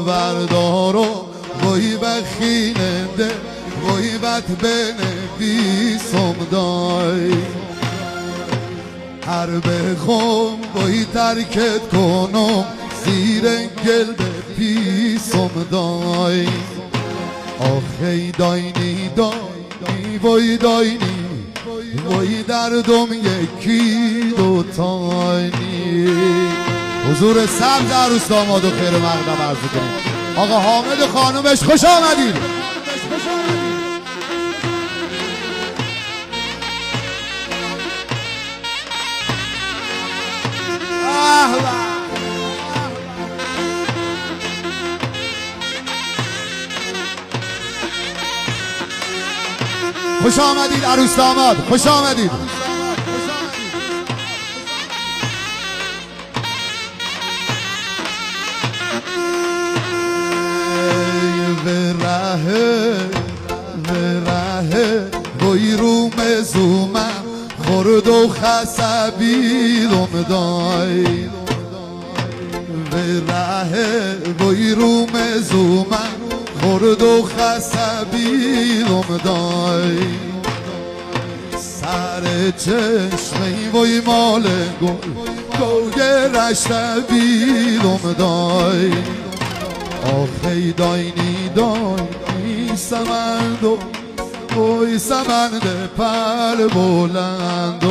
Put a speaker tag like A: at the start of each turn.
A: بردارو وای بخیننده وای بد بنویسم دای هر بخوام وای ترکت کنم زیر گل پیسم دای آخی داینی داینی وای داینی وای دردم یکی دوتانی. حضور سبز عروس داماد و خیر مقدم عرض کنیم. آقا حامد و خانومش خوش آمدید. خوش آمدید عروس داماد، خوش آمدید. وره وی روم زومم خورد و خسبیدم دای وره وی روم زومم خورد و خسبیدم دای سر چشمی وی مال گل گوگرش بیدم دای آخی داینی داینی سمند وی سمند پر بلند